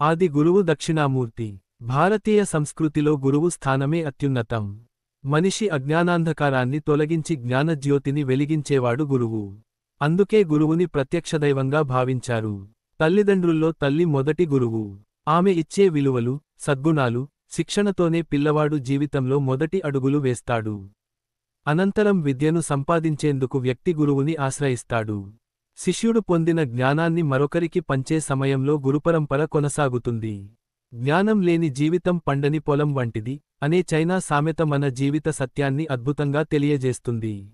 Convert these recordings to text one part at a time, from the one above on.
ఆది గురువు దక్షిణామూర్తి. భారతీయ సంస్కృతిలో గురువు స్థానమే అత్యున్నతం. మనిషి అజ్ఞానాంధకారాన్ని తొలగించి జ్ఞానజ్యోతిని వెలిగించేవాడు గురువు. అందుకే గురువుని ప్రత్యక్షదైవంగా భావించారు. తల్లిదండ్రుల్లో తల్లి మొదటి గురువు. ఆమె ఇచ్చే విలువలు, సద్గుణాలు, శిక్షణతోనే పిల్లవాడు జీవితంలో మొదటి అడుగులు వేస్తాడు. అనంతరం విద్యను సంపాదించేందుకు వ్యక్తి గురువుని ఆశ్రయిస్తాడు. శిష్యుడు పొందిన జ్ఞానాన్ని మరొకరికి పంచే సమయంలో గురుపరంపర కొనసాగుతుంది. జ్ఞానం లేని జీవితం పండని పొలం వంటిది అనే చైనా సామెత మన జీవిత సత్యాన్ని అద్భుతంగా తెలియజేస్తుంది.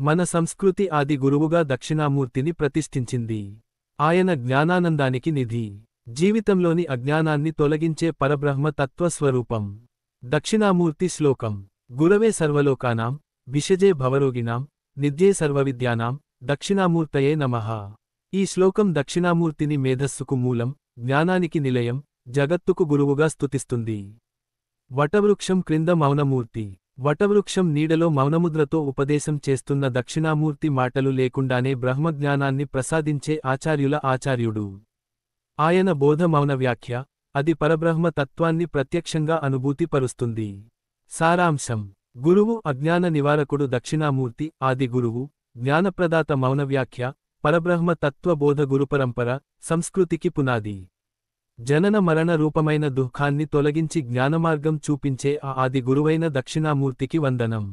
మన సంస్కృతి ఆది గురువుగా దక్షిణామూర్తిని ప్రతిష్ఠించింది. ఆయన జ్ఞానానందానికి నిధి. జీవితంలోని అజ్ఞానాన్ని తొలగించే పరబ్రహ్మ తత్వస్వరూపం. దక్షిణామూర్తి శ్లోకం. గురవే సర్వలోకానాం విషజే భవరోగిణాం నిధ్యే సర్వవిద్యానాం దక్షిణామూర్తయే నమః. ఈ శ్లోకం దక్షిణామూర్తిని మేధస్సుకు మూలం, జ్ఞానానికి నిలయం, జగత్తుకు గురువుగా స్తుతిస్తుంది. వటవృక్షం క్రింద మౌనమూర్తి. వటవృక్షం నీడలో మౌనముద్రతో ఉపదేశం చేస్తున్న దక్షిణామూర్తి మాటలు లేకుండానే బ్రహ్మజ్ఞానాన్ని ప్రసాదించే ఆచార్యుల ఆచార్యుడు. ఆయన బోధ మౌన వ్యాఖ్య, అది పరబ్రహ్మ తత్వాన్ని ప్రత్యక్షంగా అనుభూతి పరుస్తుంది. సారాంశం. గురువు అజ్ఞాన నివారకుడు దక్షిణామూర్తి ఆది గురువు, జ్ఞానప్రదాత మౌన వ్యాఖ్య, పరబ్రహ్మ తత్వ బోధ గురుపరంపర, సంస్కృతికి పునాది. జనన మరణ రూపమైన దుఃఖాన్ని తొలగించి జ్ఞానమార్గం చూపించే ఆ ఆది గురువైన దక్షిణామూర్తికి వందనం.